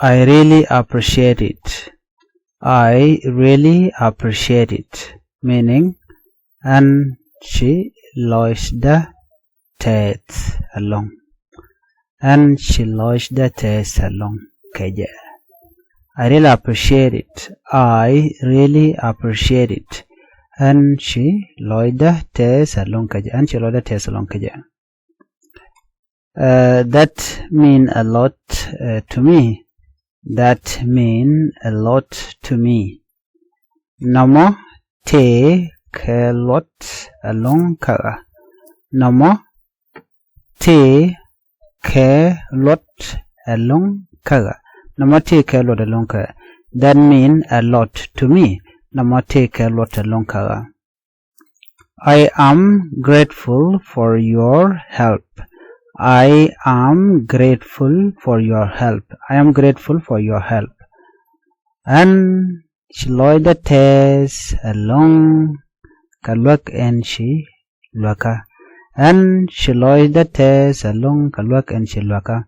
I really appreciate it. I really appreciate it. Meaning, and she lodged the teeth along. And she lodged the teeth along. Kaja. I really appreciate it. I really appreciate it. And she lodged the teeth along. Kaja. And she lodged the teeth along. Kaja. That mean a lot to me. That mean a lot to me. Namo te ke lot along ka. Namo te ke lot along ka. Namo te ke lot along ka. That mean a lot to me. Namo te ke lot along ka. I am grateful for your help. I am grateful for your help. I am grateful for your help. And she lodged the teeth along kalwak and she lwaka. And she lodged the teeth along kalwak and she lwaka.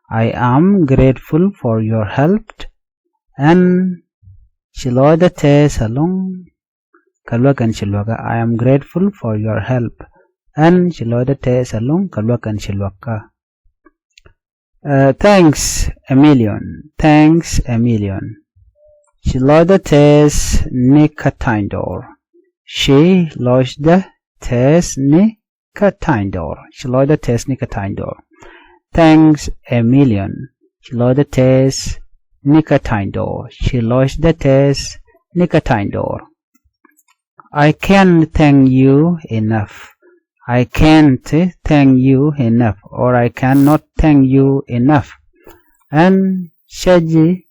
I am grateful for your help. And she lodged the teeth along kalwak and she lwaka. I am grateful for your help. And she lodged the teeth along kalwak and she lwaka. Thanks a million. Thanks a million. She lodged the teeth nikatindor. She lodged the teeth nikatindor. She lodged the teeth nikatindor. Thanks a million. She lodged the teeth nikatindor. She lodged the teeth nikatindor. I can't thank you enough. I can't thank you enough, or I cannot thank you enough. And shaji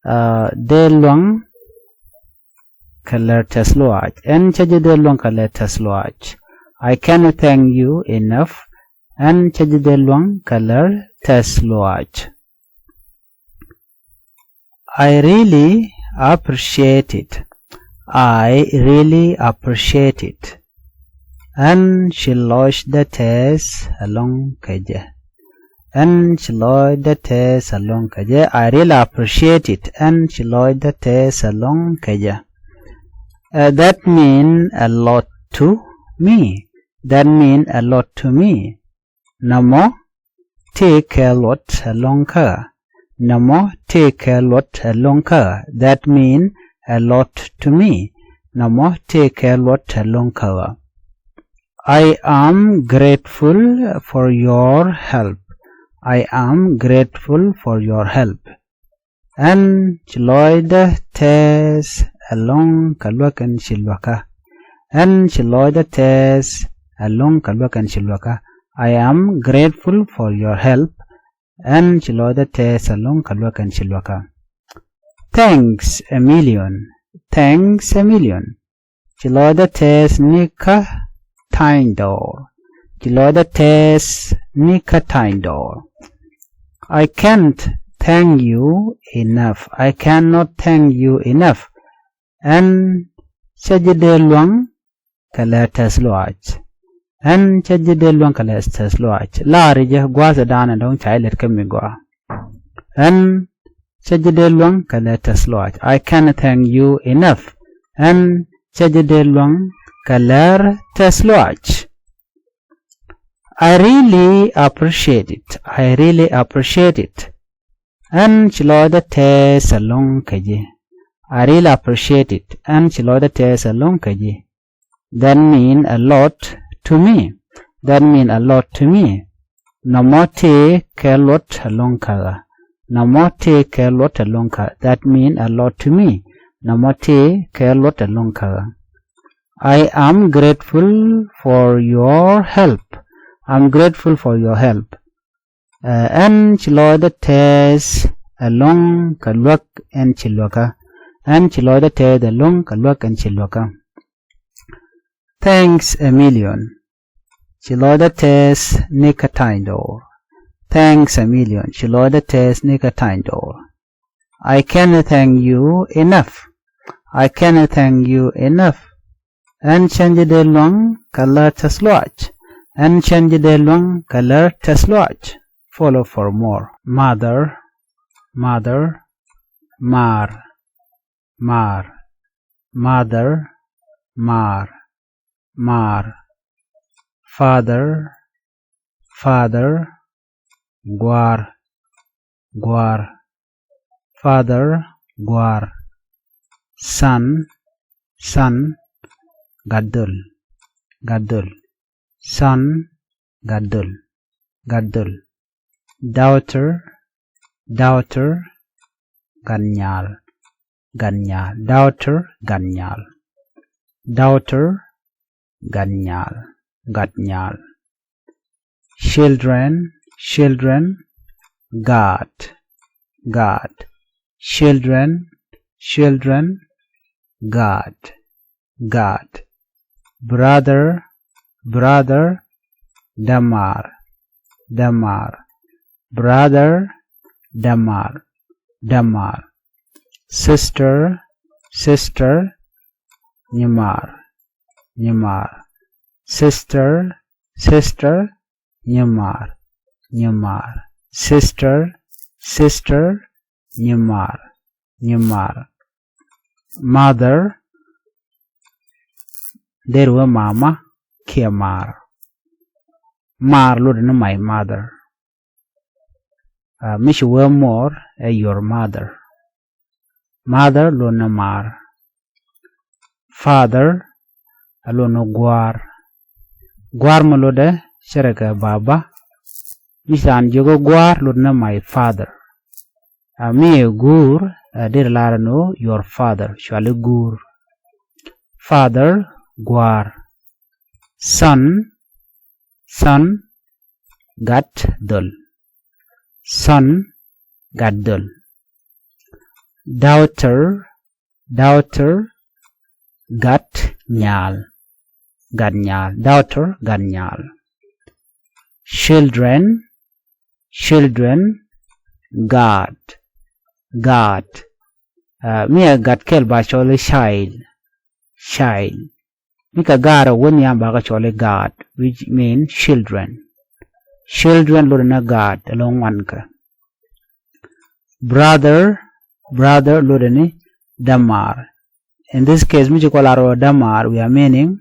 de luang kaler tesloach. And shaji de luang kaler tesloach. I cannot thank you enough. And shaji de luang kaler tesloach. I really appreciate it. I really appreciate it. And she lodged the teeth along kaja. And she lodged the teeth along kaja. I really appreciate it. And she lodged the teeth along kaja. That mean a lot to me. That mean a lot to me. Namo take a lot along ka. Namo take a lot along ka. That mean a lot to me. Namo take a lot along ka. I am grateful for your help. I am grateful for your help. And she lodged the teeth along kalwak and shilwaka. And she lodged the teeth along kalwak and shilwaka. I am grateful for your help. And she lodged the teeth along kalwak and shilwaka. Thanks a million. Thanks a million. She lodged the teeth nika Tindor. She lodged the teeth nikatindor. I can't thank you enough. I cannot thank you enough. And sajide luang kala tesloach. And sajide luang kala tesloach. La rija gwaza dana dong chailet kamigwa. And sajide luang kala tesloach. I can't thank you enough. And sajide luang kalar tesloach. I really appreciate it. I really appreciate it. And she lodged the teeth along kaji. I really appreciate it. And she lodged the teeth along kaji. That mean a lot to me. That mean a lot to me. Namote ke lot along ka. Namote ke lot along ka. That mean a lot to me. Namote ke lot along ka. I am grateful for your help. I'm grateful for your help. And she lodged the teeth along kalwak and chilwaka. And she lodged the teeth along kalwak and chilwaka. Thanks a million. She lodged the teeth nikatindor. Thanks a million. She lodged the teeth nikatindor. I can't thank you enough. I can't thank you enough. And change the long color tesloach. And change the long color tesloach. Follow for more. Mother mother, mar, mar, mother, mar, mar, father, father, guar, guar, father, guar, son, son, gadul, gadul, son, gadul, gadul, daughter, daughter, ganyal, ganyal, daughter, ganyal, daughter, ganyal, ganyal, children, children, God, God, children, children, God, God, brother, brother, damar, damar, brother, damar, damar, sister, sister, nyamar, nyamar, sister, sister, nyamar, nyamar, sister, sister, nyamar, nyamar, mother, there were mama, kiamar, mar luden my mother, mish were more your mother, mother luna mar, father alona guar, guar malode sharaka baba, misan jogo guar luna my father, me gur der larano your father, shale gur, father guar, son, son, gat dul, son, gat dul, daughter, daughter, gat nyal, gat nyal, daughter, gat nyal, children, children, God, God, me gat kel ba chole child, child, mika gara when yamba chole God, which means children, children lorna God along one ka, brother, brother lorne damar. In this case, we call our damar. We are meaning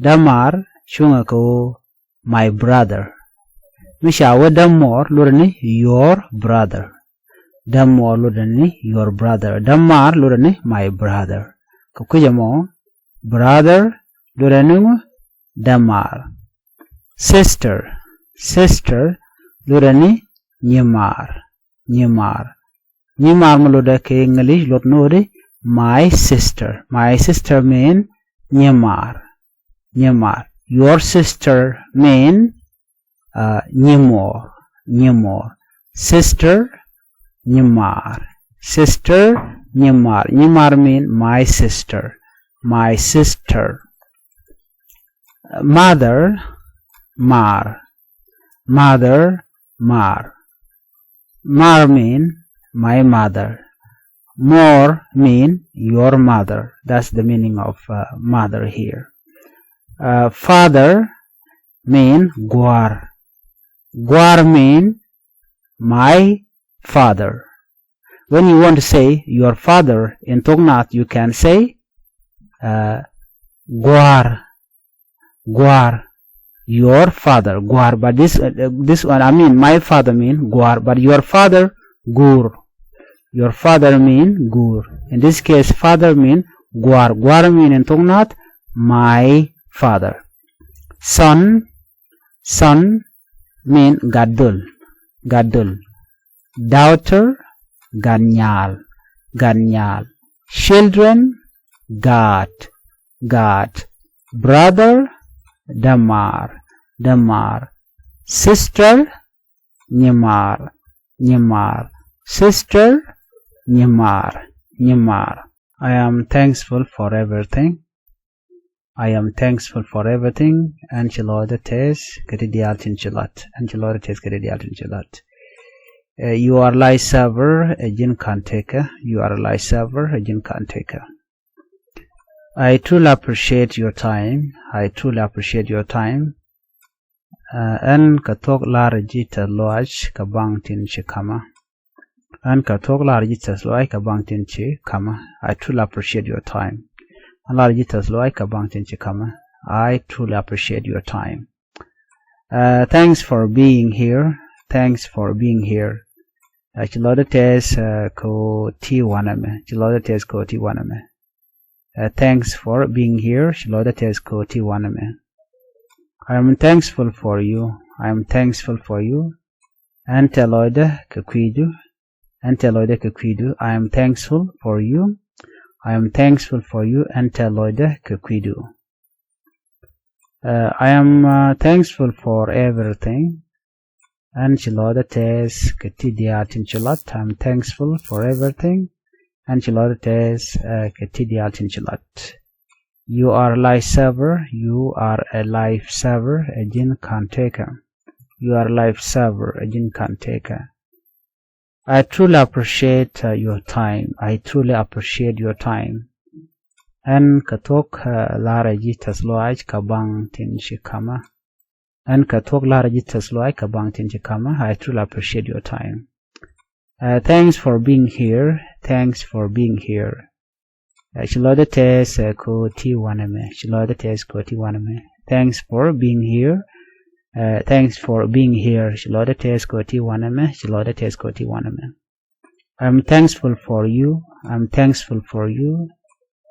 damar shungako my brother. Mishawa damor lorne your brother. Damor lorne your brother. Damar lorne my brother. Kakujamo brother lorne damar. Sister, sister lorne nyamar, nyamar. Nyamar maloda ke English lot nore my sister. My sister mean nyamar, nyamar. Your sister mean nyamor, nyamor. Sister nyamar, sister nyamar. Nyamar mean my sister, my sister. Mother mar, mother mar. Mar mean my mother. More mean your mother. That's the meaning of mother here. Father mean guar. Guar mean my father. When you want to say your father in Thok Nath, you can say guar, guar, your father, guar. But this one, I mean my father mean guar, but your father gur. Your father mean gur. In this case, father mean guar. Guar mean in Thok Nath my father. Son, son mean gadul, gadul. Daughter, ganyal, ganyal. Children, God, God. Brother, damar, damar. Sister, nyamar, nyamar. Sister, nyamar, nyamar. I am thankful for everything. I am thankful for everything. Angelode tes kredialt inchilat. Angelode tes kredialt inchilat. You are life saver, a jin kanteka. You are a life saver, a jin kanteka. I truly appreciate your time. I truly appreciate your time. And katok la rejita loach kabang tin shikama. and katok largitas loy kabangtinchi kama. I truly appreciate your time. And largitas loy kabangtinchi kama. I truly appreciate your time. Thanks for being here. Thanks for being here. Chilodates ko T1M. Chilodates ko T1M. Thanks for being here. Chilodates ko T1M. I am thankful for you. I am thankful for you. Anteloide kakwidu. Anteloide kakwidu. I am thankful for you. I am thankful for you. Anteloide kakwidu. I am thankful for everything. Anteloides katidiatin chilat. I am thankful for everything. Anteloides katidiatin chilat. You are a lifesaver. You are a lifesaver. A jin kanteka. You are a lifesaver. A jin kanteka. I truly appreciate your time. I truly appreciate your time. And katok larajitas loaj kabang tin shikama. And katok larajitas loaj kabang tin shikama. I truly appreciate your time. Thanks for being here. Thanks for being here. Shilodates ko T1M. Shilodates ko T1M. Thanks for being here. Thanks for being here. Shilodates ko T1M. Shilodates ko T1M. I'm thankful for you. I'm thankful for you.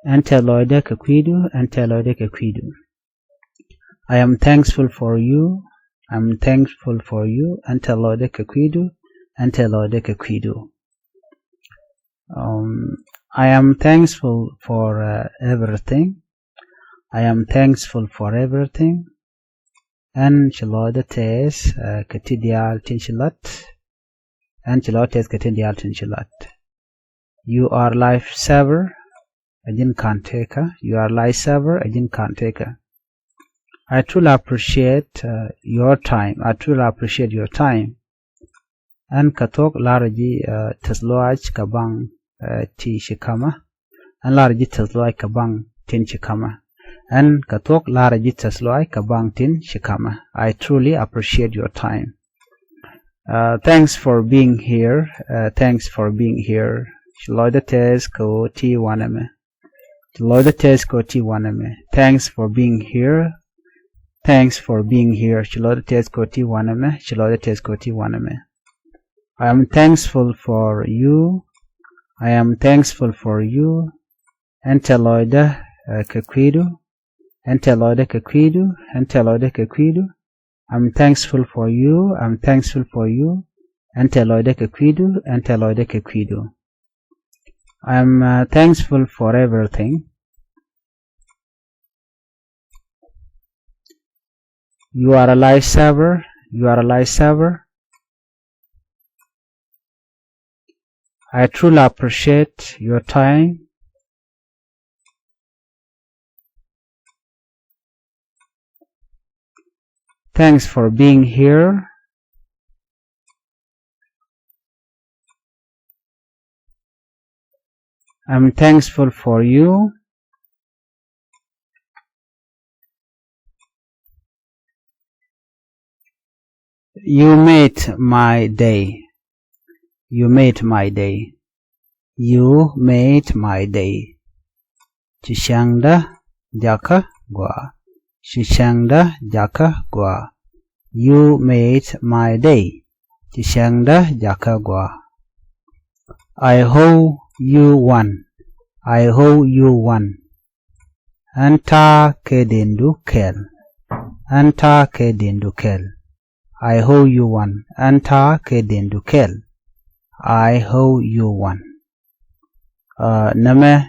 Anteloide kakwidu. Anteloide kakwidu. I am thankful for you. I'm thankful for you. Anteloide kakwidu. Anteloide kakwidu. I am thankful for everything. I am thankful for everything. And Chilodates katidial tinshilat. And Chilodates katidial tinshilat. You are lifesaver. Ajin kanteka. You are lifesaver. Ajin kanteka. I truly appreciate your time. I truly appreciate your time. And katok laraji tasloaj kabang ti shikama. And laraji tasloaj kabang tin shikama. And katok laraji tasloaj kabang tin shikama. I truly appreciate your time. Thanks for being here. Thanks for being here. Chilodates ko T1M. Chilodates ko T1M. Thanks for being here. Thanks for being here. Chilodates ko T1M. Chilodates ko T1M. I am thankful for you. I am thankful for you. Anteloide kakwidu. Anteloide kakwidu. Anteloide kakwidu. I'm thankful for you. I'm thankful for you. Anteloide kakwidu. Anteloide kakwidu. I'm thankful for everything. You are a lifesaver. You are a lifesaver. I truly appreciate your time. Thanks for being here. I'm thankful for you. You made my day. You made my day. You made my day. Chishangda jaka gwa. Chishangda jaka gwa. You made my day. Chishangda jaka gwa. I hope you won. I hope you won. Anta kedindu kel. Anta kedindu kel. I hope you won. Anta kedindu kel. I hope you won. Name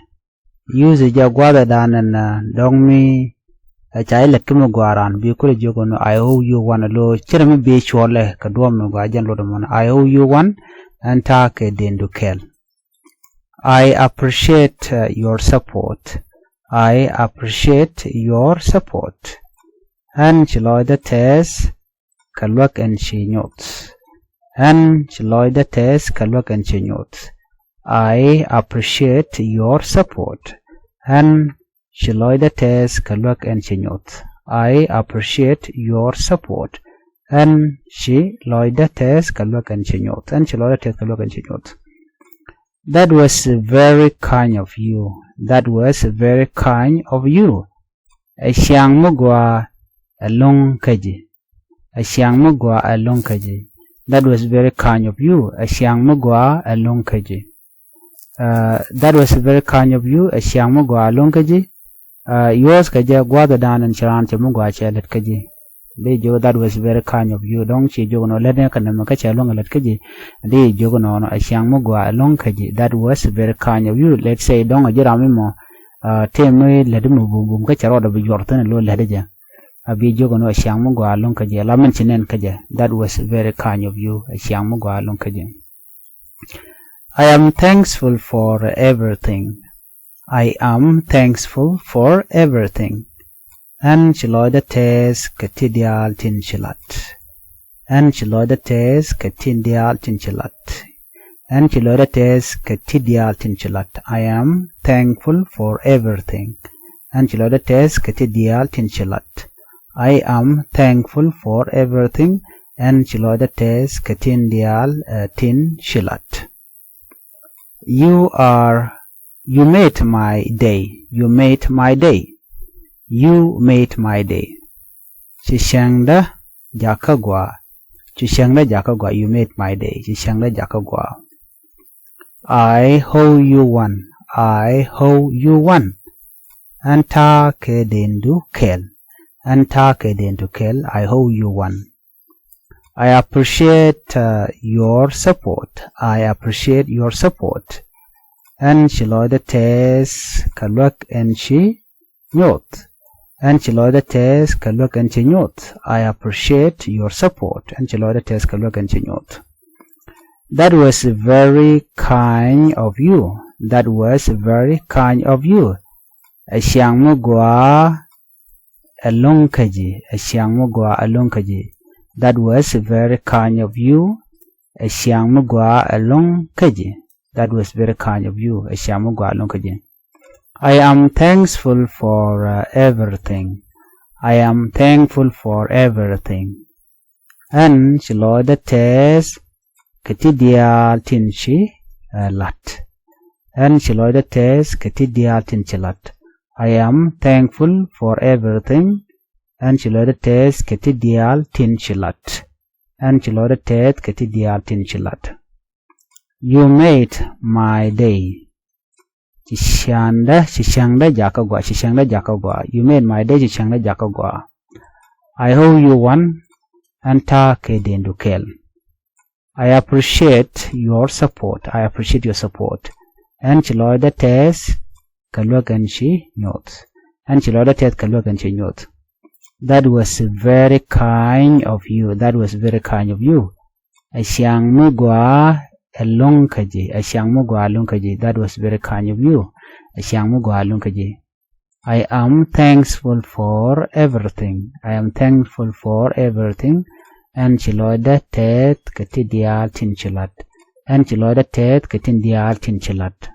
use jagwada danan dongmi chai lekkimu gwaran bi kule jogono I hope you won lo chirami be chole kadwam gwajan lo domon I hope you won anta kedindu kel. I appreciate your support. I appreciate your support. And Chilodates kalwak and shinyot. And Chilodates kalwak and shinyot. I appreciate your support. And Chilodates kalwak and shinyot. I appreciate your support. And Chilodates kalwak and shinyot. And Chilodates kalwak and shinyot. That was very kind of you. That was very kind of you. Asyang mugwa along kaji. Asyang mugwa along kaji. That was very kind of you. Asyang mugwa along kaji. That was very kind of you. Asyang mugwa along kaji. Yours kaja gwada dan and charan mugwa chalet kaji. That was very kind of you. Don't you jogo no leden kana makacha along let kaji. They jogo no asyang mugwa along kaji. That was very kind of you. Let's say don't ajirami mo teme ledimu bum kacha roda bi yortan lo ledeja. Abi jogo no asyang mugwa along kaji. La mentionen kaja. That was very kind of you. Asyang mugwa along kaji. I am thankful for everything. I am thankful for everything. And chiloida tes katidial tinchilat. And chiloida tes katidial tinchilat. And chiloida tes katidial tinchilat. I am thankful for everything. And chiloida tes katidial tinchilat. I am thankful for everything. And chiloida tes katidial tinchilat. You made my day. You made my day. You made my day. Chishangda jakagwa. Chishangda jakagwa. You made my day. Chishangda jakagwa. I owe you one. I owe you one. Anta kedendu kel. Anta kedendu kel. I owe you one. I appreciate your support. I appreciate your support. And chiloida tes kalwak and she nyot. And chiloida tes kalwak and she nyot. I appreciate your support. And chiloida tes kalwak and she nyot. That was very kind of you. That was very kind of you. Asyang mugwa along kaji. Asyang mugwa along kaji. That was very kind of you. Asyang mugwa along kaji. That was very kind of you. Asyang mugwa along kaji. I am thankful for everything. I am thankful for everything. And chiloida tes katidial tinchi lat. And chiloida tes katidial tinchi lat. I am thankful for everything. And chiloida tes katidial tinchilat. And chiloida tes katidial tinchilat. You made my day. Chishangda jakagwa. Chishangda jakagwa. You made my day. Chishangda jakagwa. I owe you one. Anta kedendu kel. I appreciate your support. I appreciate your support. And chiloida tes kalwaganchi nyot. And chiloida tes kalwaganchi nyot. That was very kind of you. That was very kind of you. Asyang mugwa along kaji. Asyang mugwa along kaji. That was very kind of you. Asyang mugwa along kaji. I am thankful for everything. I am thankful for everything. And chiloida tet katidial tinchilat. And chiloida tet katidial tinchilat.